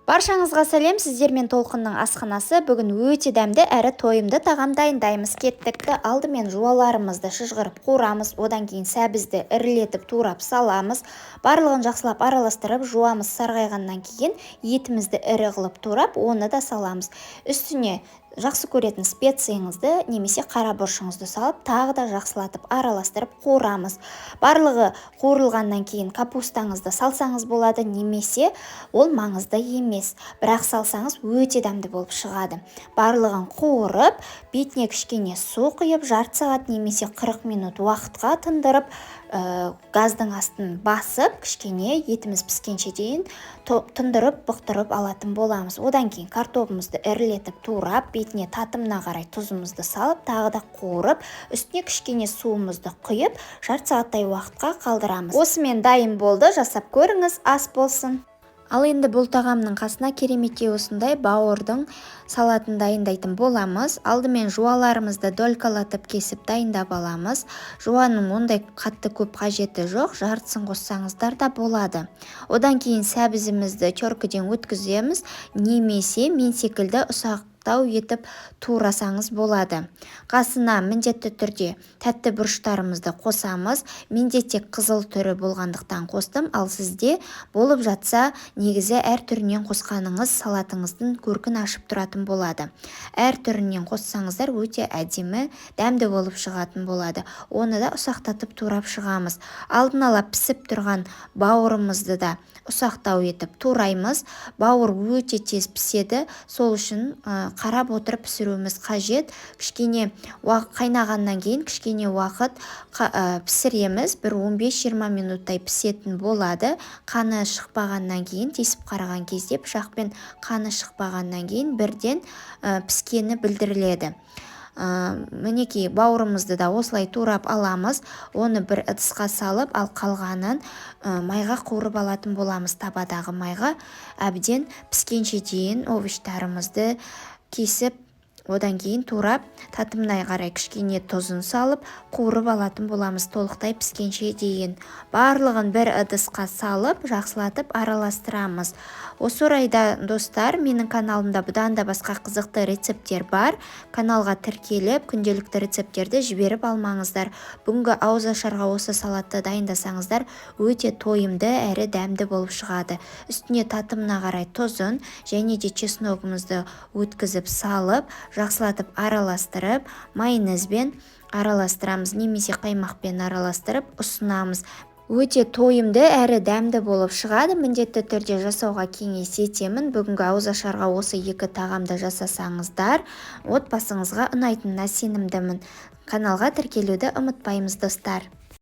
Баршаңызға сәлем, сіздермен Толқынның асханасы. Бүгін өте дәмді әрі тойымды тағам дайындаймыз. Кеттікті алдымен жуаларымызды шыжғырып қуырамыз, одан кейін сәбізді ірілетіп турап саламыз. Барлығын жақсылап араластырып жуамыз. Сарғайғаннан кейін етімізді ірі қылып турап, оны да саламыз. Үстіне жақсы көретін специяңызды немесе қара бұршыңызды салып, тағы да жақсылатып араластырып қуырамыз. Барлығы қуырылғаннан кейін капустаңызды салсаңыз болады, немесе ол маңызды емес, бірақ салсаңыз өте дәмді болып шығады. Барлығын қуырып, бетіне кішкене су құйып, жарты сағат немесе 40 минут уақытқа тындырып, газдың астын басып, кішкене етіміз піскенше дейін тындырып, бұқтырып алатын боламыз. Одан кейін картопымызды ірілетіп турап, бетіне татымына қарай тұзымызды салып, тағы да қуырып, үстіне кішкене суымызды құйып, жарты сағаттай уақытқа қалдырамыз. Осымен дайын болды, жасап көріңіз, ас болсын. Ал енді бұл тағамның қасына керемете осындай бауырдың салатын дайындайтын боламыз. Алдымен жуаларымызды долькалатып кесіп дайындап аламыз. Жуаның ондай қатты көп қажеті жоқ, жартысын қоссаңыздар да болады. Одан кейін сәбізімізді теркіден өткіземіз, немесе мен секілді ұсақтау етіп турасаңыз болады. Қасына міндетті түрде тәтті бұрыштарымызды қосамыз. Менде тек қызыл түрі болғандықтан қостым, ал сізде болып жатса негізі әр түрінен қосқаныңыз салатыңыздың көркін ашып тұратын болады. Әр түрінен қоссаңыздар өте әдемі, дәмді болып шығатын болады. Оны да ұсақтатып турап шығамыз. Алдын ала пісіп тұрған бауырымызды да ұсақтау етіп тураймыз. Бауыр өте тез піседі, сол үшін қарап отырып пісіруіміз қажет. Кішкене қайнағаннан кейін кішкене уақыт пісіреміз, бір 15-20 минуттай пісетін болады. Қаны шықпағаннан кейін, тесіп қараған кезде пышақпен қаны шықпағаннан кейін бірден піскені білдіріледі. Мінекей бауырымызды да осылай турап аламыз, оны бір ыдысқа салып, ал қалғанын майға қуырып алатын боламыз. Табадағы майға әбден піскенше дейін овощарымызды кесіп, одан кейін турап, татымына қарай кішкене тұзын салып, қуырып алатын боламыз толықтай піскенше дейін. Барлығын бір ыдысқа салып, жақсылатып араластырамыз. Осы орайда, достар, менің каналымда бұдан да басқа қызықты рецепттер бар. Каналға тіркеліп, күнделікті рецепттерді жіберіп алмаңыздар. Бүгінгі ауызашарға осы салатты дайындасаңыздар, өте тойымды әрі дәмді болып шығады. Үстіне татымына қарай тұзын және де чесногымызды өткізіп салып, жақсылатып араластырып, майонезбен араластырамыз, немесе қаймақпен араластырып ұсынамыз. Өте тойымды әрі дәмді болып шығады. Міндетті түрде жасауға кеңес етемін. Бүгінгі ауызашарға осы екі тағамды жасасаңыздар, отбасыңызға ұнайтынына сенімдімін. Каналға тіркелуді ұмытпаймыз, достар.